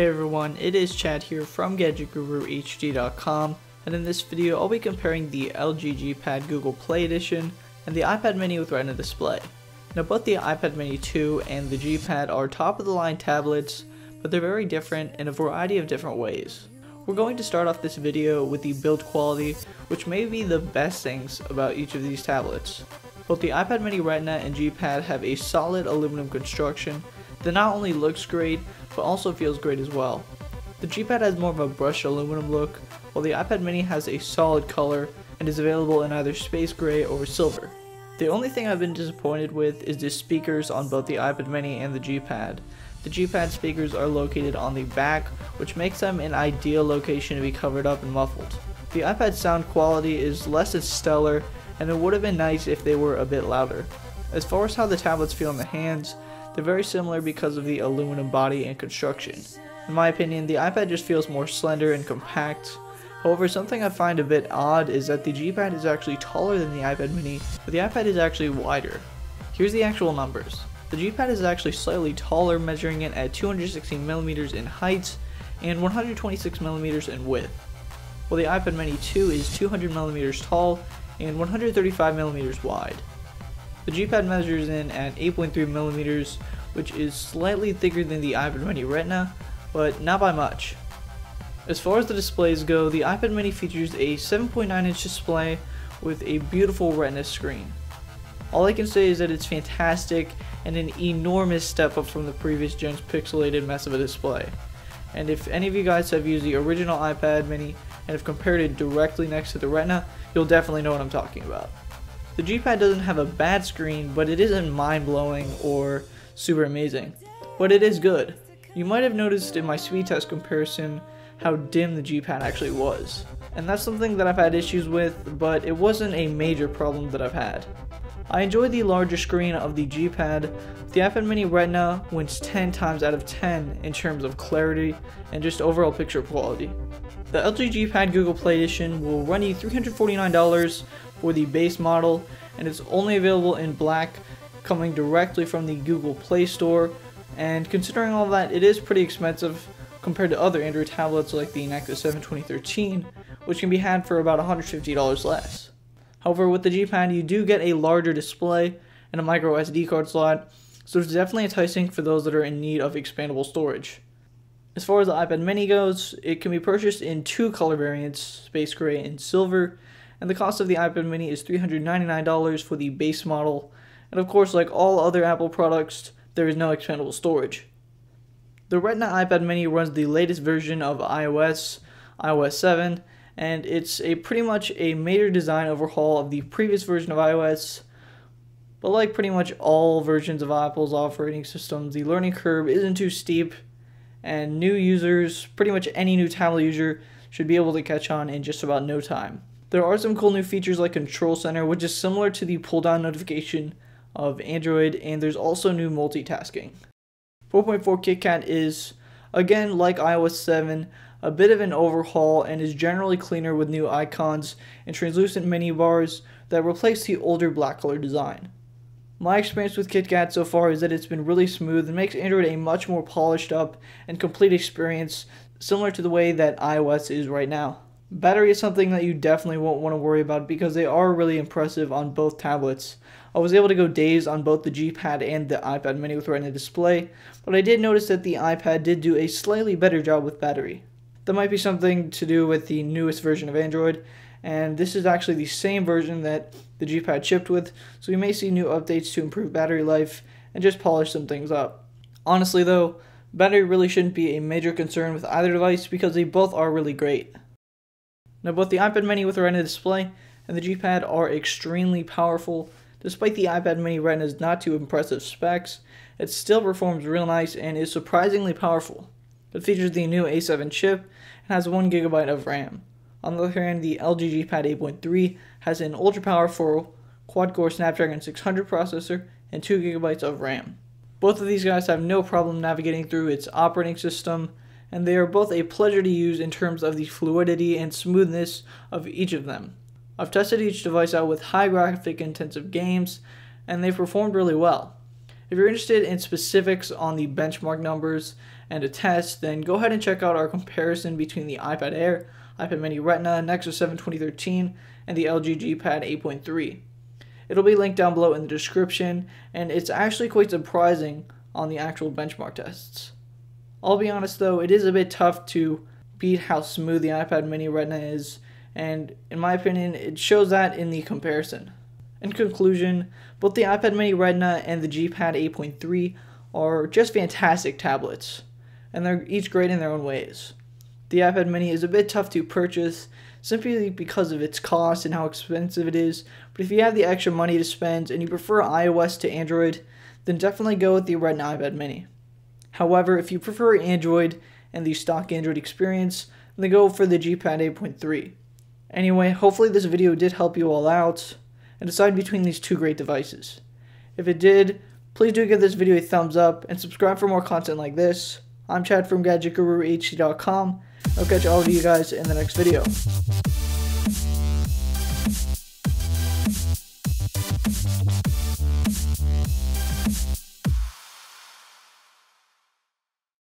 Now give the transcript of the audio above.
Hey everyone, it is Chad here from GadgetGuruHD.com, and in this video I'll be comparing the LG G Pad Google Play Edition and the iPad Mini with Retina display. Now both the iPad Mini 2 and the G Pad are top of the line tablets, but they're very different in a variety of different ways. We're going to start off this video with the build quality, which may be the best things about each of these tablets. Both the iPad Mini Retina and G Pad have a solid aluminum construction that not only looks great, but also feels great as well. The G Pad has more of a brushed aluminum look, while the iPad Mini has a solid color and is available in either space gray or silver. The only thing I've been disappointed with is the speakers on both the iPad Mini and the G Pad. The G Pad speakers are located on the back, which makes them an ideal location to be covered up and muffled. The iPad sound quality is less than stellar, and it would have been nice if they were a bit louder. As far as how the tablets feel in the hands, they're very similar because of the aluminum body and construction. In my opinion, the iPad just feels more slender and compact. However, something I find a bit odd is that the G Pad is actually taller than the iPad Mini, but the iPad is actually wider. Here's the actual numbers. The G Pad is actually slightly taller, measuring it at 216mm in height and 126mm in width, while the iPad Mini 2 is 200mm tall and 135mm wide. The G Pad measures in at 8.3mm, which is slightly thicker than the iPad Mini Retina, but not by much. As far as the displays go, the iPad Mini features a 7.9-inch display with a beautiful Retina screen. All I can say is that it's fantastic and an enormous step up from the previous gen's pixelated mess of a display. And if any of you guys have used the original iPad Mini and have compared it directly next to the Retina, you'll definitely know what I'm talking about. The G Pad doesn't have a bad screen, but it isn't mind-blowing or super amazing. But it is good. You might have noticed in my speed test comparison how dim the G Pad actually was. And that's something that I've had issues with, but it wasn't a major problem that I've had. I enjoy the larger screen of the G Pad. The iPad Mini Retina wins 10 times out of 10 in terms of clarity and just overall picture quality. The LG G Pad Google Play Edition will run you $349 for the base model, and it's only available in black, coming directly from the Google Play Store. And considering all that, it is pretty expensive compared to other Android tablets like the Nexus 7 2013, which can be had for about $150 less. However, with the G Pad, you do get a larger display and a micro SD card slot, so it's definitely enticing for those that are in need of expandable storage. As far as the iPad Mini goes, it can be purchased in two color variants, space gray and silver, and the cost of the iPad Mini is $399 for the base model, and of course, like all other Apple products, there is no expandable storage. The Retina iPad Mini runs the latest version of iOS 7, and it's pretty much a major design overhaul of the previous version of iOS. But like pretty much all versions of Apple's operating systems, the learning curve isn't too steep, and new users, pretty much any new tablet user, should be able to catch on in just about no time. There are some cool new features like Control Center, which is similar to the pull-down notification of Android, and there's also new multitasking. 4.4 KitKat is, again like iOS 7, a bit of an overhaul and is generally cleaner with new icons and translucent menu bars that replace the older black color design. My experience with KitKat so far is that it's been really smooth and makes Android a much more polished up and complete experience, similar to the way that iOS is right now. Battery is something that you definitely won't want to worry about because they are really impressive on both tablets. I was able to go days on both the G Pad and the iPad Mini with Retina display, but I did notice that the iPad did do a slightly better job with battery. That might be something to do with the newest version of Android, and this is actually the same version that the G Pad shipped with, so we may see new updates to improve battery life and just polish some things up. Honestly though, battery really shouldn't be a major concern with either device because they both are really great. Now both the iPad Mini with a Retina display and the G Pad are extremely powerful. Despite the iPad Mini Retina's not too impressive specs, it still performs real nice and is surprisingly powerful. It features the new A7 chip and has 1GB of RAM. On the other hand, the LG G Pad 8.3 has an ultra-powerful quad-core Snapdragon 600 processor and 2GB of RAM. Both of these guys have no problem navigating through its operating system, and they are both a pleasure to use in terms of the fluidity and smoothness of each of them. I've tested each device out with high graphic intensive games, and they've performed really well. If you're interested in specifics on the benchmark numbers and a test, then go ahead and check out our comparison between the iPad Air, iPad Mini Retina, Nexus 7 2013, and the LG G Pad 8.3. It'll be linked down below in the description, and it's actually quite surprising on the actual benchmark tests. I'll be honest though, it is a bit tough to beat how smooth the iPad Mini Retina is, and in my opinion, it shows that in the comparison. In conclusion, both the iPad Mini Retina and the G Pad 8.3 are just fantastic tablets, and they're each great in their own ways. The iPad Mini is a bit tough to purchase simply because of its cost and how expensive it is, but if you have the extra money to spend and you prefer iOS to Android, then definitely go with the Retina iPad Mini. However, if you prefer Android and the stock Android experience, then go for the G Pad 8.3. Anyway, hopefully this video did help you all out and decide between these two great devices. If it did, please do give this video a thumbs up and subscribe for more content like this. I'm Chad from GadgetGuruHD.com. I'll catch all of you guys in the next video.